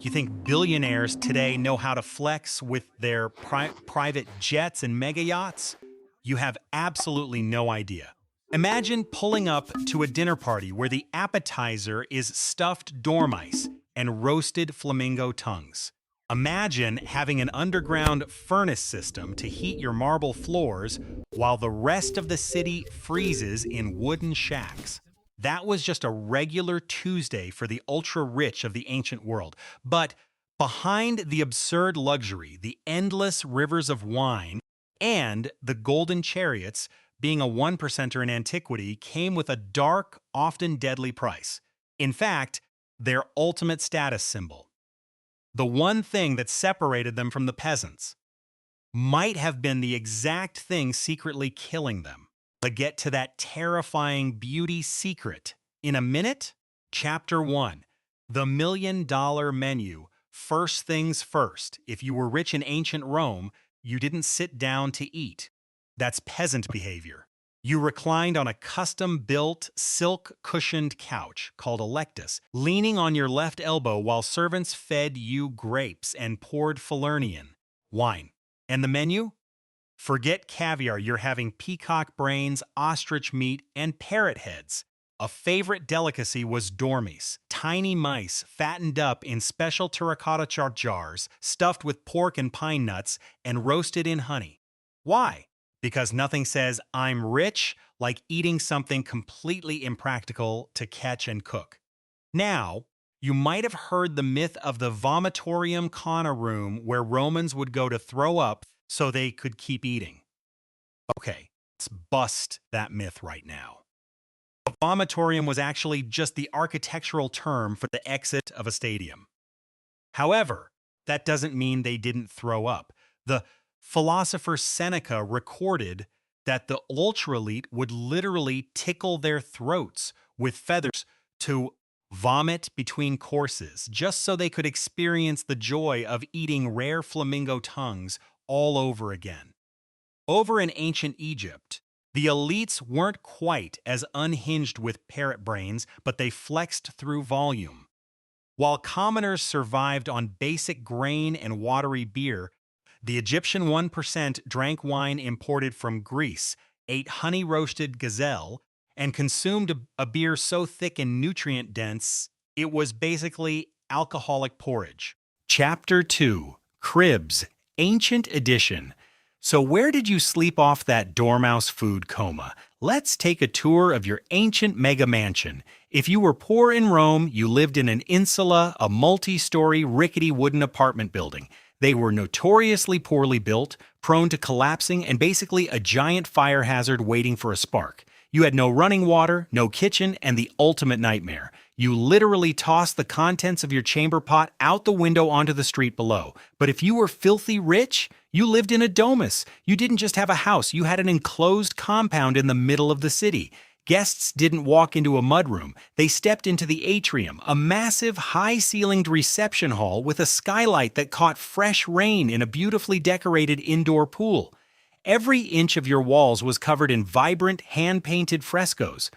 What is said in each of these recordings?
You think billionaires today know how to flex with their private jets and mega yachts? You have absolutely no idea. Imagine pulling up to a dinner party where the appetizer is stuffed dormice and roasted flamingo tongues. Imagine having an underground furnace system to heat your marble floors while the rest of the city freezes in wooden shacks. That was just a regular Tuesday for the ultra rich of the ancient world. But behind the absurd luxury, the endless rivers of wine, and the golden chariots, being a one percenter in antiquity, came with a dark, often deadly price. In fact, their ultimate status symbol, the one thing that separated them from the peasants, might have been the exact thing secretly killing them. But get to that terrifying beauty secret in a minute. Chapter 1. The $1,000,000 Menu. First things first, if you were rich in ancient Rome, you didn't sit down to eat. That's peasant behavior. You reclined on a custom-built, silk-cushioned couch called a lectus, leaning on your left elbow while servants fed you grapes and poured Falernian wine. And the menu? Forget caviar, you're having peacock brains, ostrich meat, and parrot heads. A favorite delicacy was dormice, tiny mice fattened up in special terracotta chart jars, stuffed with pork and pine nuts, and roasted in honey. Why? Because nothing says, I'm rich, like eating something completely impractical to catch and cook. Now, you might have heard the myth of the vomitorium cana room where Romans would go to throw up so they could keep eating. Okay, let's bust that myth right now. A vomitorium was actually just the architectural term for the exit of a stadium. However, that doesn't mean they didn't throw up. The philosopher Seneca recorded that the ultra-elite would literally tickle their throats with feathers to vomit between courses, just so they could experience the joy of eating rare flamingo tongues all over again. Over in ancient Egypt, the elites weren't quite as unhinged with parrot brains, but they flexed through volume. While commoners survived on basic grain and watery beer, the Egyptian 1% drank wine imported from Greece, ate honey-roasted gazelle, and consumed a beer so thick and nutrient-dense, it was basically alcoholic porridge. Chapter 2. Cribs. Ancient Edition. So where did you sleep off that dormouse food coma? Let's take a tour of your ancient mega mansion. If you were poor in Rome, you lived in an insula, a multi-story rickety wooden apartment building. They were notoriously poorly built, prone to collapsing, and basically a giant fire hazard waiting for a spark. You had no running water, no kitchen, and the ultimate nightmare. You literally tossed the contents of your chamber pot out the window onto the street below. But if you were filthy rich, you lived in a domus. You didn't just have a house, you had an enclosed compound in the middle of the city. Guests didn't walk into a mudroom. They stepped into the atrium, a massive, high-ceilinged reception hall with a skylight that caught fresh rain in a beautifully decorated indoor pool. Every inch of your walls was covered in vibrant, hand-painted frescoes.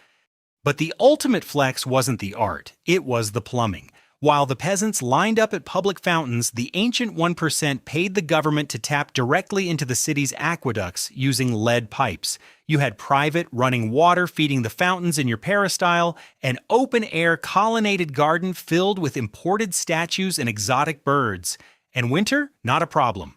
But the ultimate flex wasn't the art, it was the plumbing. While the peasants lined up at public fountains, the ancient 1% paid the government to tap directly into the city's aqueducts using lead pipes. You had private running water feeding the fountains in your peristyle, an open-air colonnaded garden filled with imported statues and exotic birds. And winter? Not a problem.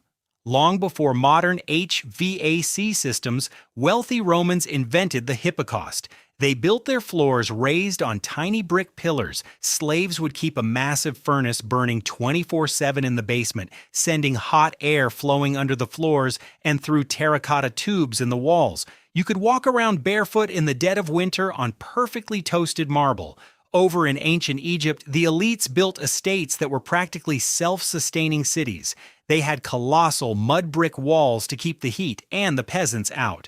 Long before modern HVAC systems, wealthy Romans invented the hypocaust. They built their floors raised on tiny brick pillars. Slaves would keep a massive furnace burning 24/7 in the basement, sending hot air flowing under the floors and through terracotta tubes in the walls. You could walk around barefoot in the dead of winter on perfectly toasted marble. Over in ancient Egypt, the elites built estates that were practically self-sustaining cities. They had colossal mud brick walls to keep the heat and the peasants out.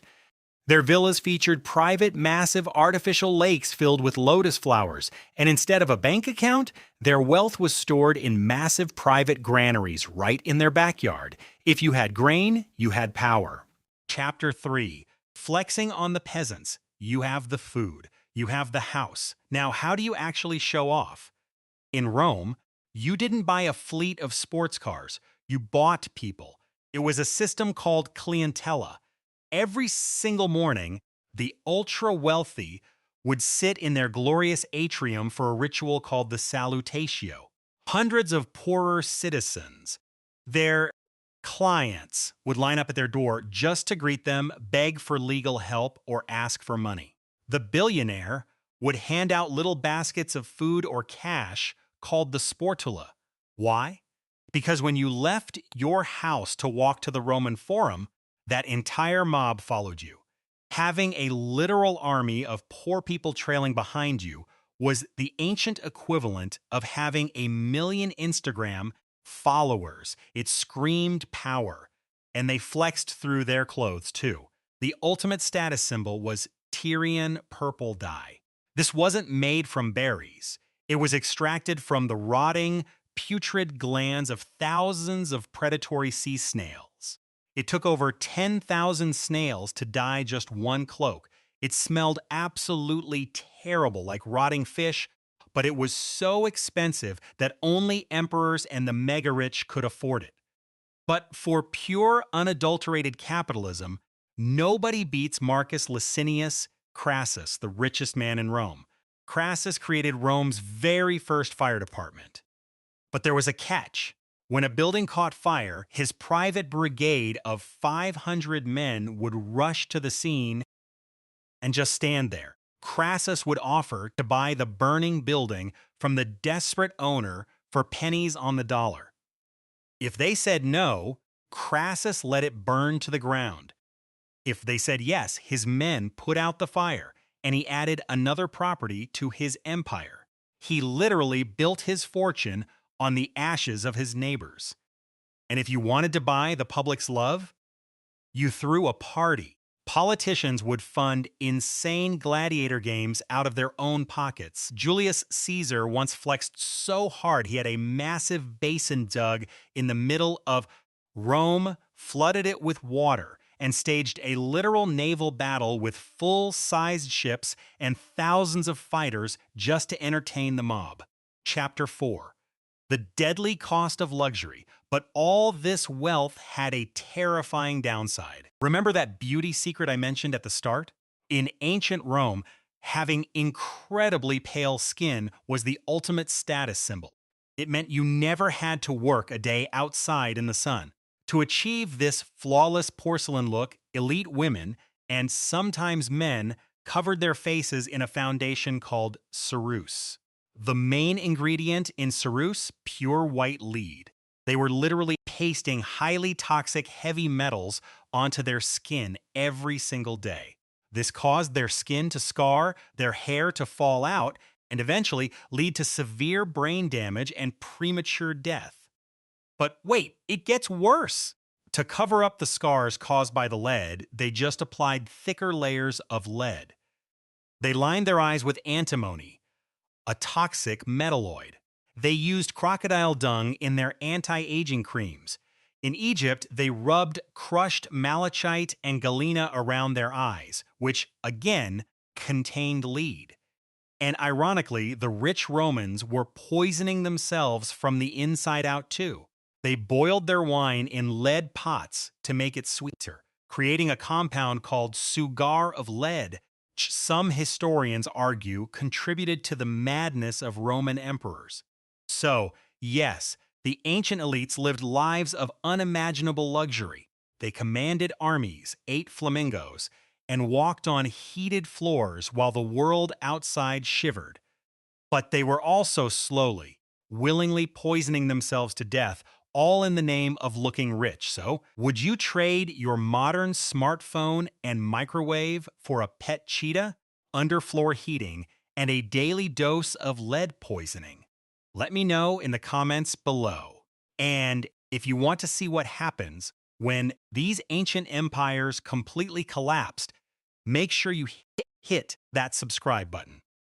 Their villas featured private, massive artificial lakes filled with lotus flowers, and instead of a bank account, their wealth was stored in massive private granaries right in their backyard. If you had grain, you had power. Chapter 3. Flexing on the peasants. You have the food. You have the house. Now, how do you actually show off? In Rome, You didn't buy a fleet of sports cars, you bought people. It was a system called Clientela. Every single morning, the ultra wealthy would sit in their glorious atrium for a ritual called the salutatio. Hundreds of poorer citizens, their clients, would line up at their door just to greet them, beg for legal help, or ask for money. The billionaire would hand out little baskets of food or cash called the sportula. Why? Because when you left your house to walk to the Roman Forum, that entire mob followed you. Having a literal army of poor people trailing behind you was the ancient equivalent of having 1 million Instagram followers. It screamed power, and they flexed through their clothes too. The ultimate status symbol was Tyrian purple dye. This wasn't made from berries. It was extracted from the rotting, putrid glands of thousands of predatory sea snails. It took over 10,000 snails to dye just one cloak. It smelled absolutely terrible, like rotting fish, but it was so expensive that only emperors and the mega-rich could afford it. But for pure, unadulterated capitalism, nobody beats Marcus Licinius Crassus, the richest man in Rome. Crassus created Rome's very first fire department. But there was a catch. When a building caught fire, his private brigade of 500 men would rush to the scene and just stand there. Crassus would offer to buy the burning building from the desperate owner for pennies on the dollar. If they said no, Crassus let it burn to the ground. If they said yes, his men put out the fire, and he added another property to his empire. He literally built his fortune on the ashes of his neighbors. And if you wanted to buy the public's love, you threw a party. Politicians would fund insane gladiator games out of their own pockets. Julius Caesar once flexed so hard he had a massive basin dug in the middle of Rome, flooded it with water, and staged a literal naval battle with full-sized ships and thousands of fighters just to entertain the mob. Chapter 4. The deadly cost of luxury, but all this wealth had a terrifying downside. Remember that beauty secret I mentioned at the start? In ancient Rome, having incredibly pale skin was the ultimate status symbol. It meant you never had to work a day outside in the sun. To achieve this flawless porcelain look, elite women, and sometimes men, covered their faces in a foundation called ceruse. The main ingredient in ceruse, pure white lead. They were literally pasting highly toxic heavy metals onto their skin every single day. This caused their skin to scar, their hair to fall out, and eventually lead to severe brain damage and premature death. But wait, it gets worse. To cover up the scars caused by the lead, they just applied thicker layers of lead. They lined their eyes with antimony, a toxic metalloid. They used crocodile dung in their anti-aging creams. In Egypt, they rubbed crushed malachite and galena around their eyes, which, again, contained lead. And ironically, the rich Romans were poisoning themselves from the inside out too. They boiled their wine in lead pots to make it sweeter, creating a compound called sugar of lead, which some historians argue contributed to the madness of Roman emperors. So, yes, the ancient elites lived lives of unimaginable luxury. They commanded armies, ate flamingos, and walked on heated floors while the world outside shivered. But they were also slowly, willingly poisoning themselves to death, all in the name of looking rich. So, would you trade your modern smartphone and microwave for a pet cheetah, underfloor heating, and a daily dose of lead poisoning? Let me know in the comments below. And if you want to see what happens when these ancient empires completely collapsed, make sure you hit that subscribe button.